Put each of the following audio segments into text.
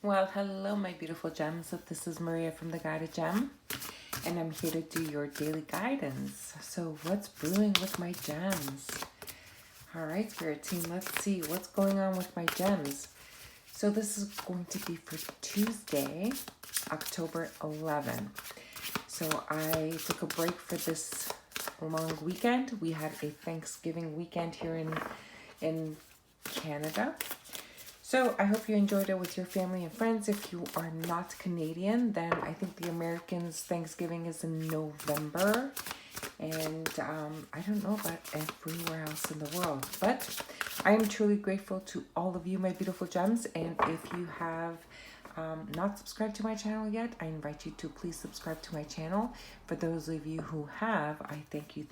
Well, hello, my beautiful gems. So this is Maria from the Guided Gem, and I'm here to do your daily guidance. So what's brewing with my gems? All right, Spirit Team, let's see what's going on with my gems. So this is going to be for Tuesday, October 11. So I took a break for this long weekend. We had a Thanksgiving weekend here in Canada. So I hope you enjoyed it with your family and friends. If you are not Canadian, then I think the Americans' Thanksgiving is in November. And I don't know about everywhere else in the world. But I am truly grateful to all of you, my beautiful gems. And if you have not subscribed to my channel yet, I invite you to please subscribe to my channel. For those of you who have, I thank you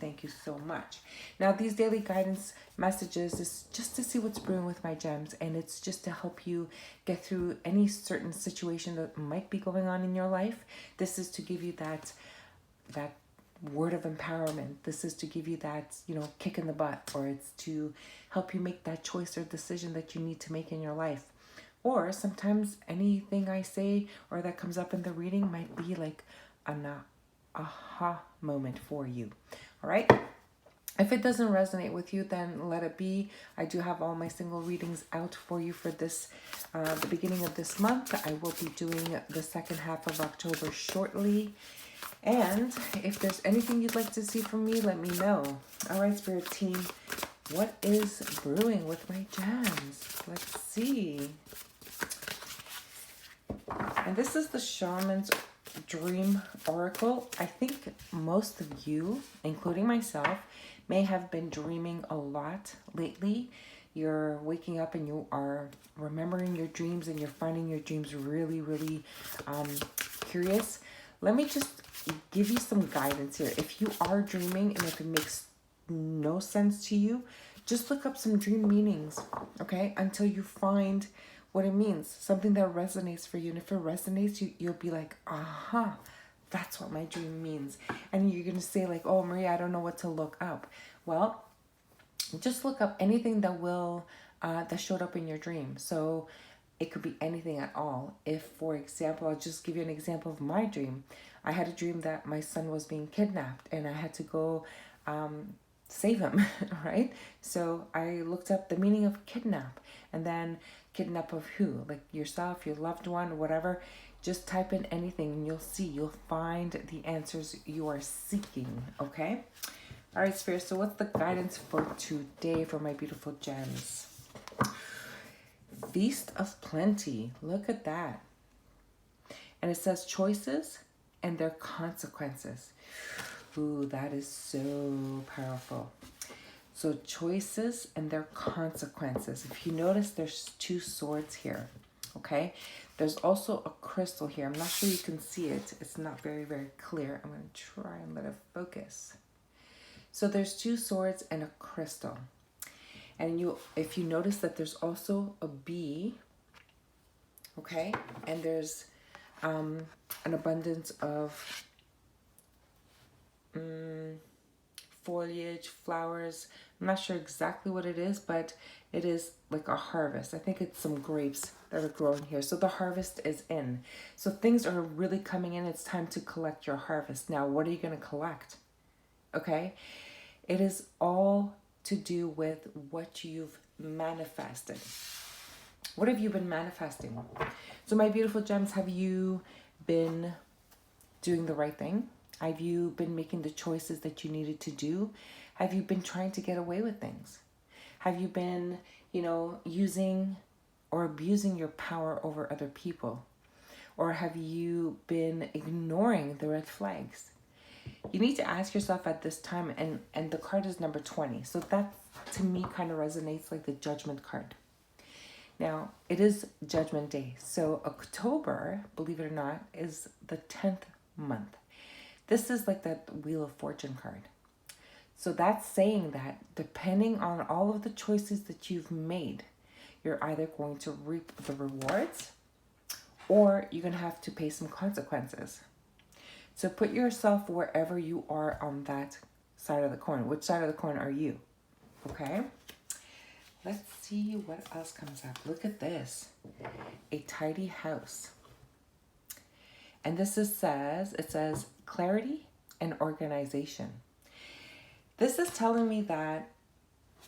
so much. Now, these daily guidance messages is just to see what's brewing with my gems, and it's just to help you get through any certain situation that might be going on in your life. This is to give you that word of empowerment. This is to give you that, kick in the butt, or it's to help you make that choice or decision that you need to make in your life. Or sometimes anything I say or that comes up in the reading might be like an aha moment for you. All right? If it doesn't resonate with you, then let it be. I do have all my single readings out for you for this, the beginning of this month. I will be doing the second half of October shortly. And if there's anything you'd like to see from me, let me know. All right, Spirit Team, what is brewing with my gems? Let's see. And this is the Shaman's Dream Oracle. I think most of you, including myself, may have been dreaming a lot lately. You're waking up and you are remembering your dreams and you're finding your dreams really, really curious. Let me just give you some guidance here. If you are dreaming and if it makes no sense to you, just look up some dream meanings, okay? Until you find what it means, something that resonates for you. And if it resonates, you'll be like, aha, that's what my dream means. And you're going to say like, oh, Maria, I don't know what to look up. Well, just look up anything that that showed up in your dream. So it could be anything at all. If, for example, I'll just give you an example of my dream. I had a dream that my son was being kidnapped and I had to go save him, right? So I looked up the meaning of kidnap, and then kidnap of who? Like yourself, your loved one, whatever. Just type in anything and you'll find the answers you are seeking, okay? All right, Spirit, so what's the guidance for today for my beautiful gems? Feast of Plenty. Look at that. And it says choices and their consequences. Ooh, that is so powerful. So choices and their consequences. If you notice, there's two swords here, okay? There's also a crystal here. I'm not sure you can see it. It's not very, very clear. I'm going to try and let it focus. So there's two swords and a crystal. And if you notice that there's also a bee, okay? And there's an abundance of foliage, flowers. I'm not sure exactly what it is, but it is like a harvest. I think it's some grapes that are growing here. So the harvest is in. So things are really coming in. It's time to collect your harvest. Now, what are you going to collect? Okay? It is all to do with what you've manifested. What have you been manifesting? So my beautiful gems, have you been doing the right thing? Have you been making the choices that you needed to do? Have you been trying to get away with things? Have you been, using or abusing your power over other people? Or have you been ignoring the red flags? You need to ask yourself at this time, and the card is number 20. So that, to me, kind of resonates like the Judgment card. Now, it is Judgment Day. So October, believe it or not, is the 10th month. This is like that Wheel of Fortune card. So that's saying that depending on all of the choices that you've made, you're either going to reap the rewards or you're going to have to pay some consequences. So put yourself wherever you are on that side of the coin. Which side of the coin are you? Okay? Let's see what else comes up. Look at this. A tidy house. And it says clarity and organization. This is telling me that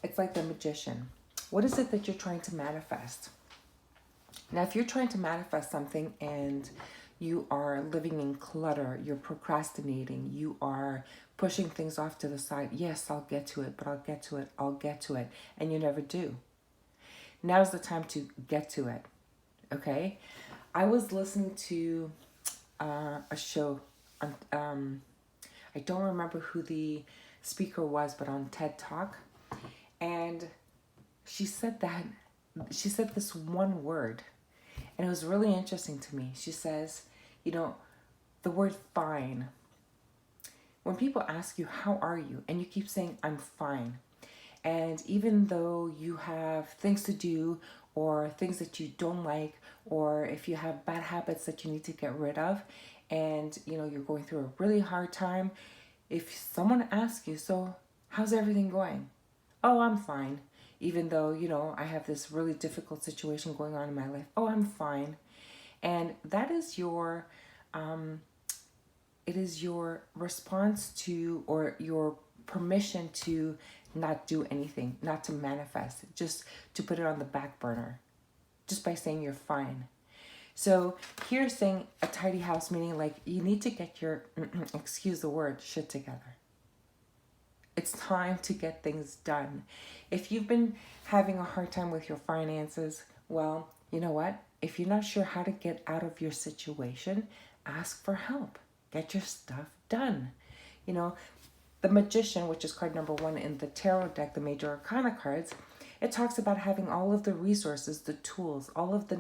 it's like the magician. What is it that you're trying to manifest? Now, if you're trying to manifest something and you are living in clutter, you're procrastinating, you are pushing things off to the side. Yes, I'll get to it, but I'll get to it. And you never do. Now's the time to get to it. Okay? I was listening to a show on, I don't remember who the speaker was, but on TED Talk. And she said this one word. And it was really interesting to me. She says, the word fine. When people ask you, how are you? And you keep saying, I'm fine. And even though you have things to do or things that you don't like, or if you have bad habits that you need to get rid of, and you're going through a really hard time, if someone asks you, so how's everything going? Oh, I'm fine. Even though, I have this really difficult situation going on in my life. Oh, I'm fine. And that is your response to, or your permission to not do anything, not to manifest, just to put it on the back burner, just by saying you're fine. So here saying a tidy house, meaning like you need to get your, excuse the word, shit together. It's time to get things done. If you've been having a hard time with your finances, well, you know what? If you're not sure how to get out of your situation, ask for help. Get your stuff done. The Magician, which is card number 1 in the tarot deck, the Major Arcana cards, it talks about having all of the resources, the tools, all of the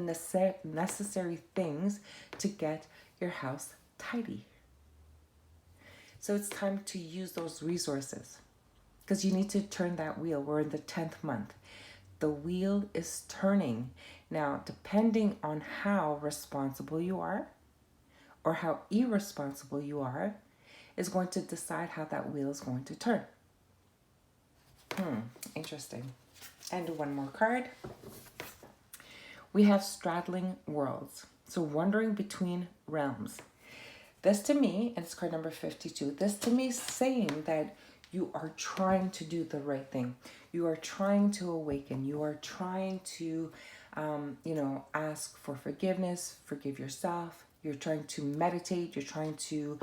necessary things to get your house tidy. So it's time to use those resources because you need to turn that wheel. We're in the 10th month. The wheel is turning. Now, depending on how responsible you are or how irresponsible you are, is going to decide how that wheel is going to turn. Interesting. And one more card. We have straddling worlds. So wandering between realms. This to me, and it's card number 52, this to me is saying that you are trying to do the right thing. You are trying to awaken. You are trying to, ask for forgiveness, forgive yourself. You're trying to meditate. You're trying to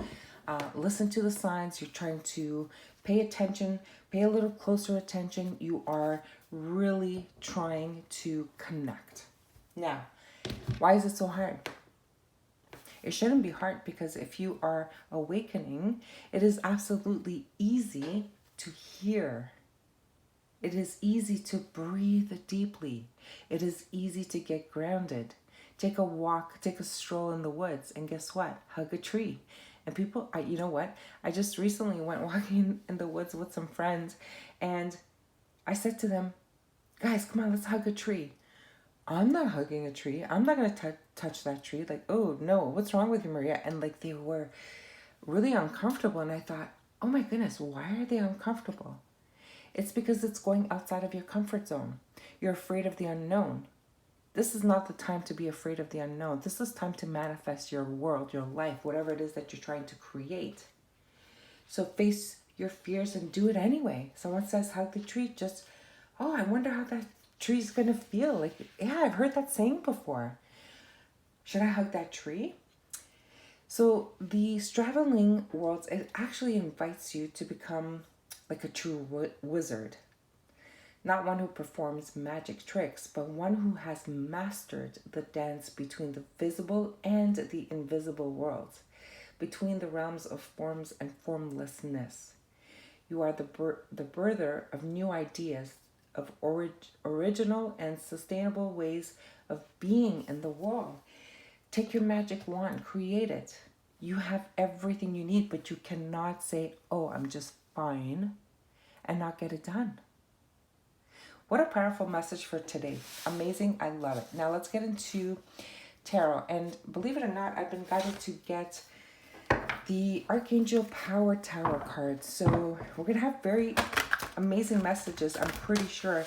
listen to the signs. You're trying to pay attention, pay a little closer attention. You are really trying to connect. Now, why is it so hard? It shouldn't be hard because if you are awakening, it is absolutely easy to hear. It is easy to breathe deeply. It is easy to get grounded. Take a walk, take a stroll in the woods, and guess what? Hug a tree. And people, you know what? I just recently went walking in the woods with some friends, and I said to them, guys, come on, let's hug a tree. I'm not hugging a tree. I'm not going to touch that tree. Like, oh, no, what's wrong with you, Maria? And like they were really uncomfortable. And I thought, oh my goodness, why are they uncomfortable? It's because it's going outside of your comfort zone. You're afraid of the unknown. This is not the time to be afraid of the unknown. This is time to manifest your world, your life, whatever it is that you're trying to create. So face your fears and do it anyway. Someone says, hug the tree. Just, I wonder how that tree's going to feel. Like, yeah, I've heard that saying before. Should I hug that tree? So the straddling worlds, it actually invites you to become like a true wizard. Not one who performs magic tricks, but one who has mastered the dance between the visible and the invisible worlds, between the realms of forms and formlessness. You are the birther of new ideas, of original and sustainable ways of being in the world. Take your magic wand, create it. You have everything you need, but you cannot say, I'm just fine, and not get it done. What a powerful message for today. Amazing. I love it. Now let's get into tarot. And believe it or not, I've been guided to get the Archangel Power Tower cards. So we're going to have very amazing messages, I'm pretty sure.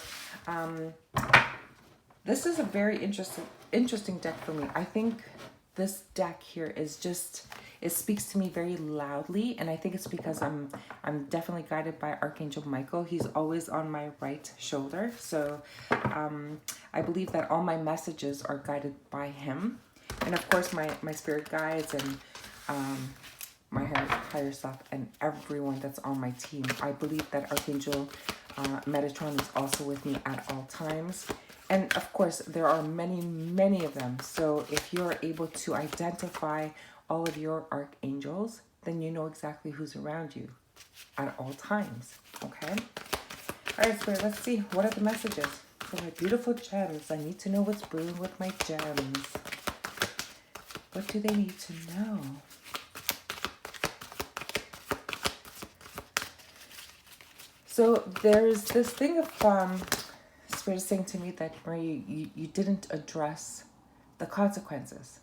This is a very interesting deck for me. I think this deck here is just, it speaks to me very loudly, and I think it's because I'm definitely guided by Archangel Michael. He's always on my right shoulder, so I believe that all my messages are guided by him, and of course my spirit guides and my higher self and everyone that's on my team. I believe that Archangel Metatron is also with me at all times. And of course, there are many of them. So if you're able to identify all of your archangels, then you know exactly who's around you at all times. Okay? All right, Spirit, let's see. What are the messages for my beautiful gems? I need to know what's brewing with my gems. What do they need to know? So there's this thing of Spirit is saying to me that Marie, you didn't address the consequences.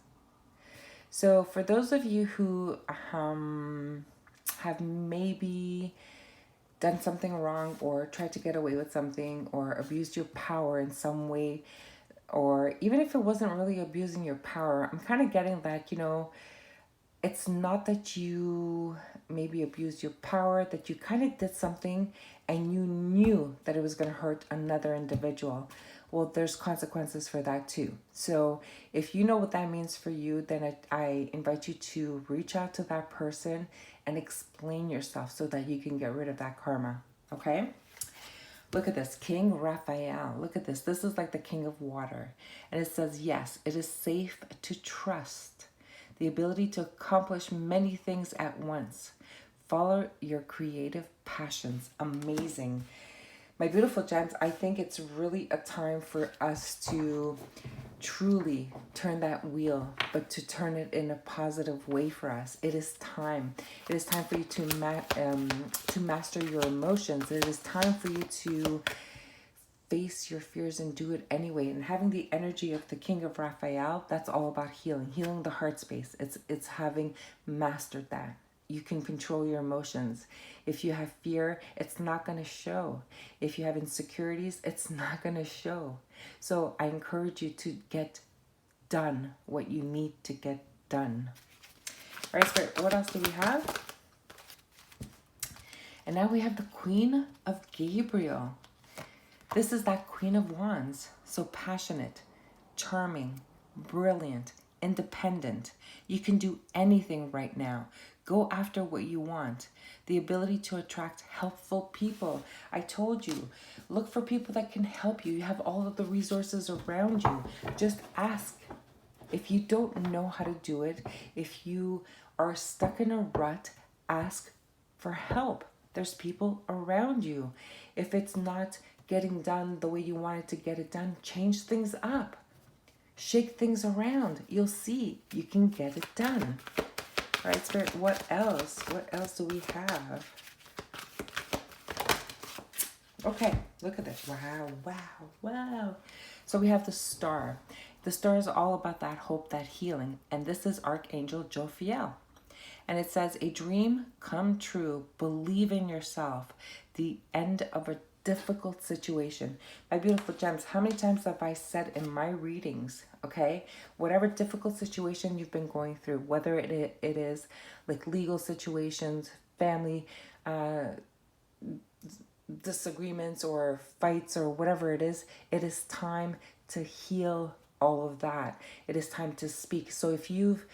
So for those of you who have maybe done something wrong or tried to get away with something or abused your power in some way, or even if it wasn't really abusing your power, I'm kind of getting that, you know, it's not that you maybe abused your power, that you kind of did something and you knew that it was going to hurt another individual. Well, there's consequences for that too. So if you know what that means for you, then I invite you to reach out to that person and explain yourself so that you can get rid of that karma. Okay? Look at this, King Raphael. Look at this. This is like the king of water. And it says, yes, it is safe to trust. The ability to accomplish many things at once. Follow your creative passions. Amazing. My beautiful gems, I think it's really a time for us to truly turn that wheel, but to turn it in a positive way for us. It is time. It is time for you to master your emotions. It is time for you to face your fears and do it anyway. And having the energy of the King of Raphael, that's all about healing the heart space. It's having mastered that. You can control your emotions. If you have fear, it's not going to show. If you have insecurities, it's not going to show. So I encourage you to get done what you need to get done. All right, Spirit, what else do we have? And now we have the Queen of Gabriel. This is that Queen of Wands. So passionate, charming, brilliant, independent. You can do anything right now. Go after what you want. The ability to attract helpful people. I told you, look for people that can help you. You have all of the resources around you. Just ask. If you don't know how to do it, if you are stuck in a rut, ask for help. There's people around you. If it's not getting done the way you wanted to get it done, change things up. Shake things around. You'll see you can get it done. All right, Spirit, what else? What else do we have? Okay, look at this. Wow. So we have the star. The star is all about that hope, that healing. And this is Archangel Jophiel. And it says, a dream come true. Believe in yourself. The end of a difficult situation. My beautiful gems, how many times have I said in my readings, okay, whatever difficult situation you've been going through, whether it is like legal situations, family disagreements or fights or whatever it is time to heal all of that. It is time to speak. So if you've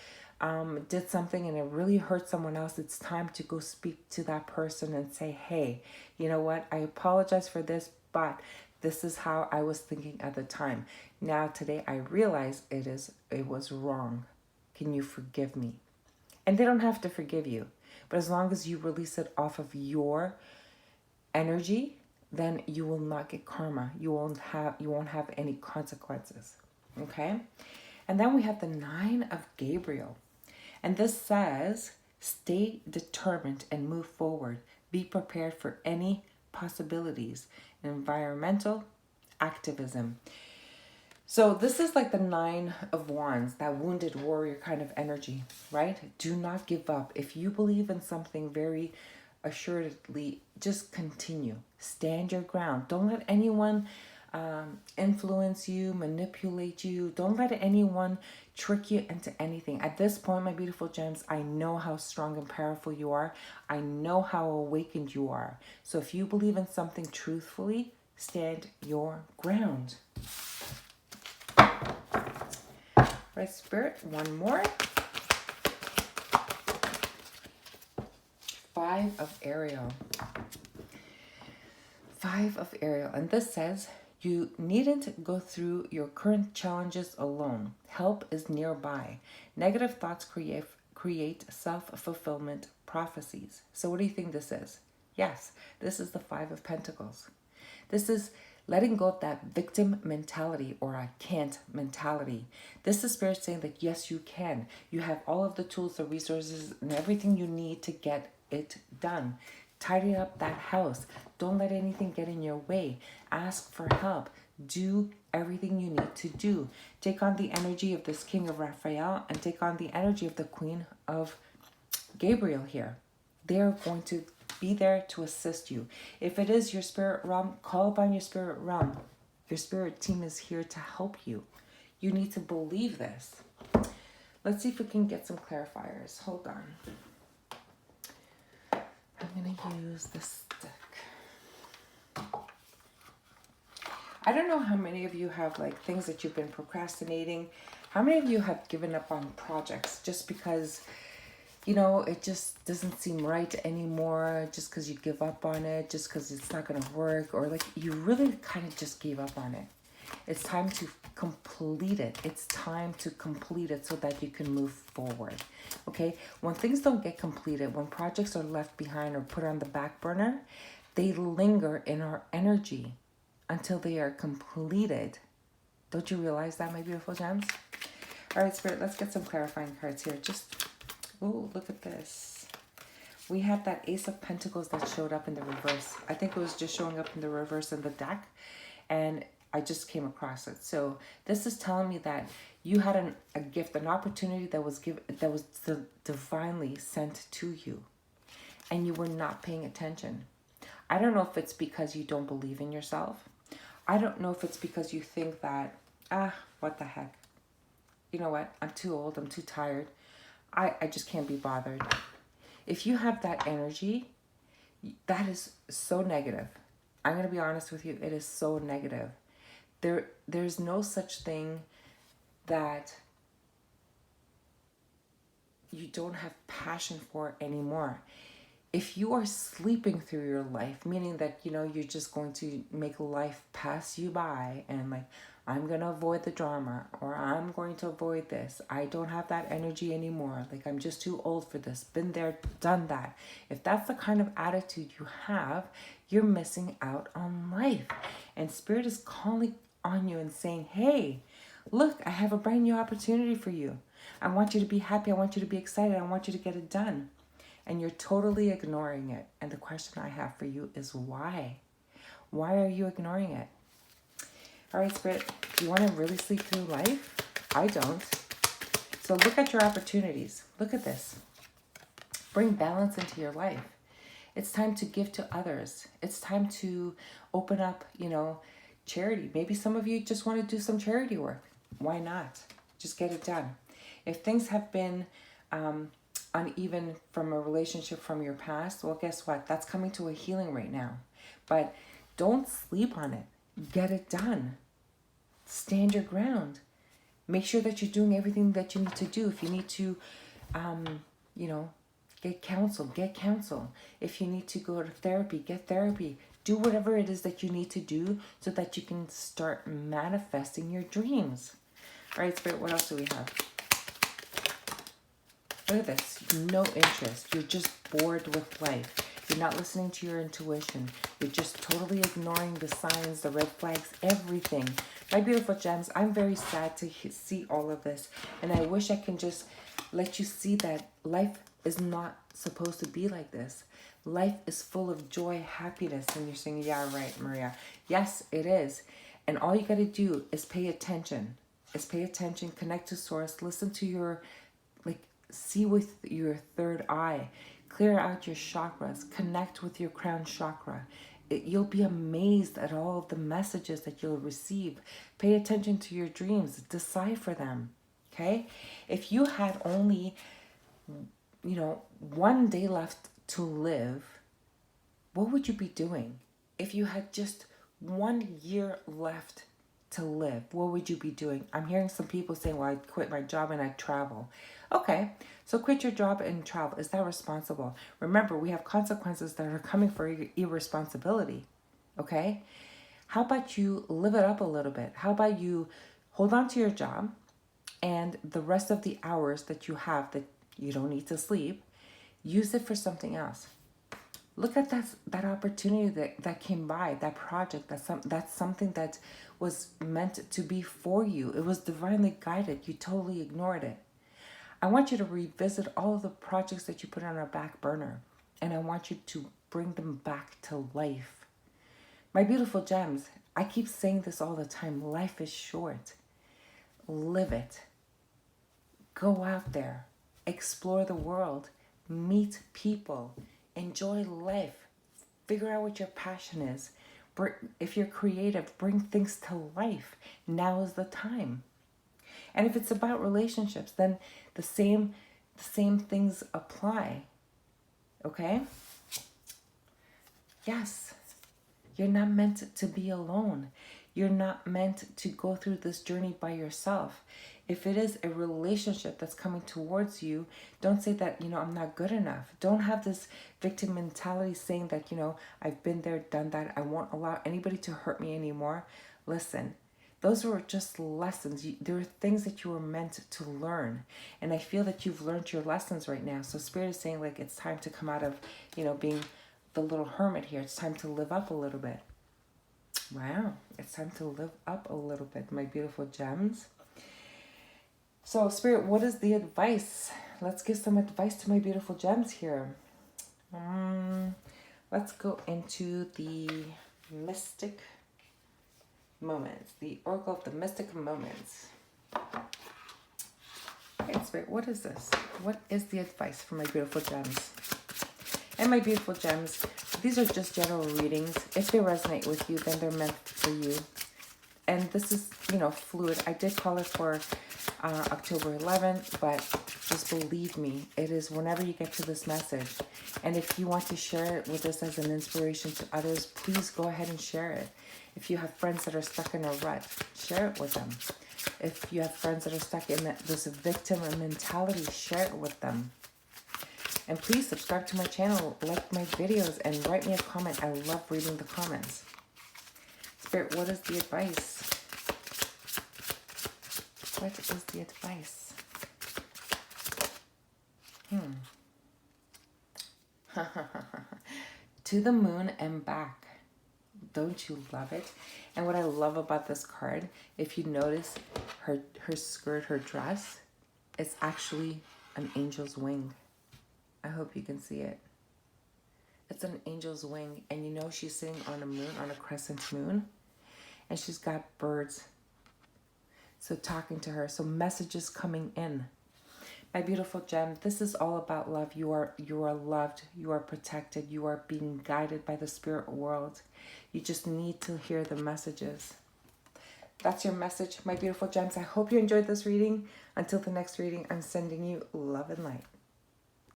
did something and it really hurt someone else, it's time to go speak to that person and say, hey, you know what? I apologize for this, but this is how I was thinking at the time. Now today I realize it was wrong. Can you forgive me? And they don't have to forgive you, but as long as you release it off of your energy, then you will not get karma. You won't have any consequences. Okay? And then we have the 9 of Gabriel. And this says, stay determined and move forward. Be prepared for any possibilities. Environmental activism. So this is like the 9 of Wands, that wounded warrior kind of energy, right? Do not give up. If you believe in something very assuredly, just continue. Stand your ground. Don't let anyone influence you, manipulate you. Don't let anyone trick you into anything. At this point, my beautiful gems, I know how strong and powerful you are. I know how awakened you are. So if you believe in something truthfully, stand your ground. Right, Spirit, one more. 5 of Ariel. 5 of Ariel. And this says, you needn't go through your current challenges alone. Help is nearby. Negative thoughts create self-fulfillment prophecies. So what do you think this is? Yes, this is the 5 of Pentacles. This is letting go of that victim mentality or I can't mentality. This is Spirit saying that yes, you can. You have all of the tools, the resources, and everything you need to get it done. Tidy up that house. Don't let anything get in your way. Ask for help. Do everything you need to do. Take on the energy of this King of Raphael and take on the energy of the Queen of Gabriel here. They're going to be there to assist you. If it is your spirit realm, call upon your spirit realm. Your spirit team is here to help you. You need to believe this. Let's see if we can get some clarifiers. Hold on. I'm going to use this stick. I don't know how many of you have like things that you've been procrastinating. How many of you have given up on projects just because, you know, it just doesn't seem right anymore, just because you give up on it, just because it's not going to work, or like you really kind of just gave up on it. It's time to complete it. It's time to complete it so that you can move forward. Okay? When things don't get completed, when projects are left behind or put on the back burner, they linger in our energy until they are completed. Don't you realize that, my beautiful gems? All right, Spirit, let's get some clarifying cards here. Oh, look at this. We have that Ace of Pentacles that showed up in the reverse. I think it was just showing up in the reverse in the deck, and I just came across it. So this is telling me that you had a gift, an opportunity that was divinely sent to you, and you were not paying attention. I don't know if it's because you don't believe in yourself. I don't know if it's because you think that, what the heck? You know what? I'm too old. I'm too tired. I just can't be bothered. If you have that energy, that is so negative. I'm going to be honest with you. It is so negative. There's no such thing that you don't have passion for anymore. If you are sleeping through your life, meaning that, you know, you're just going to make life pass you by and like, I'm going to avoid the drama, or I'm going to avoid this. I don't have that energy anymore. Like, I'm just too old for this. Been there, done that. If that's the kind of attitude you have, you're missing out on life. And Spirit is calling on you and saying, hey, look, I have a brand new opportunity for you. I want you to be happy. I want you to be excited. I want you to get it done. And you're totally ignoring it. And the question I have for you is why? Why are you ignoring it? All right, Spirit, do you want to really sleep through life? I don't. So look at your opportunities. Look at this. Bring balance into your life. It's time to give to others. It's time to open up, you know, charity. Maybe some of you just want to do some charity work. Why not? Just get it done. If things have been uneven from a relationship from your past, well, guess what? That's coming to a healing right now. But don't sleep on it. Get it done. Stand your ground. Make sure that you're doing everything that you need to do. If you need to, you know, get counsel, get counsel. If you need to go to therapy, get therapy. Do whatever it is that you need to do so that you can start manifesting your dreams. All right, Spirit, what else do we have? Look at this. No interest. You're just bored with life. You're not listening to your intuition. You're just totally ignoring the signs, the red flags, everything. My beautiful gems, I'm very sad to see all of this. And I wish I can just let you see that life is not supposed to be like this. Life is full of joy, happiness. And you're saying, yeah, right, Maria. Yes, it is. And all you got to do is pay attention. Connect to source, listen to your, see with your third eye. Clear out your chakras. Connect with your crown chakra. you'll be amazed at all of the messages that you'll receive. Pay attention to your dreams. Decipher them. Okay? If you had only, 1 day left to live, what would you be doing? If you had just 1 year left to live, what would you be doing? I'm hearing some people saying, well, I'd quit my job and I'd travel. Okay, so quit your job and travel. Is that responsible? Remember, we have consequences that are coming for irresponsibility. Okay? How about you live it up a little bit? How about you hold on to your job, and the rest of the hours that you have that you don't need to sleep, use it for something else. Look at that opportunity that came by, that project, that's something that was meant to be for you. It was divinely guided. You totally ignored it. I want you to revisit all of the projects that you put on a back burner, and I want you to bring them back to life. My beautiful gems, I keep saying this all the time. Life is short. Live it. Go out there. Explore the world. Meet people. Enjoy life. Figure out what your passion is. If you're creative, bring things to life. Now is the time. And if it's about relationships, then the same things apply. Okay? Yes. You're not meant to be alone. You're not meant to go through this journey by yourself. If it is a relationship that's coming towards you, don't say that, I'm not good enough. Don't have this victim mentality saying that, I've been there, done that. I won't allow anybody to hurt me anymore. Listen, those were just lessons. There are things that you were meant to learn. And I feel that you've learned your lessons right now. So Spirit is saying, like, it's time to come out of, being the little hermit here. It's time to live up a little bit. Wow. It's time to live up a little bit, my beautiful gems. So, Spirit, what is the advice? Let's give some advice to my beautiful gems here. Let's go into the mystic moments, the oracle of the mystic moments. Okay, Spirit, what is this? What is the advice for my beautiful gems? And my beautiful gems, these are just general readings. If they resonate with you, then they're meant for you. And this is, fluid. I did call it for October 11th, but just believe me, it is whenever you get to this message. And if you want to share it with us as an inspiration to others, please go ahead and share it. If you have friends that are stuck in a rut, share it with them. If you have friends that are stuck in this victim mentality, share it with them. And please subscribe to my channel, like my videos, and write me a comment. I love reading the comments. Spirit, what is the advice? What is the advice? To the moon and back. Don't you love it? And what I love about this card, if you notice her skirt, her dress, it's actually an angel's wing. I hope you can see it. It's an angel's wing, and she's sitting on a moon, on a crescent moon, and she's got birds. So talking to her, so messages coming in. My beautiful gem, this is all about love. You are loved, you are protected, you are being guided by the spirit world. You just need to hear the messages. That's your message, my beautiful gems. I hope you enjoyed this reading. Until the next reading, I'm sending you love and light.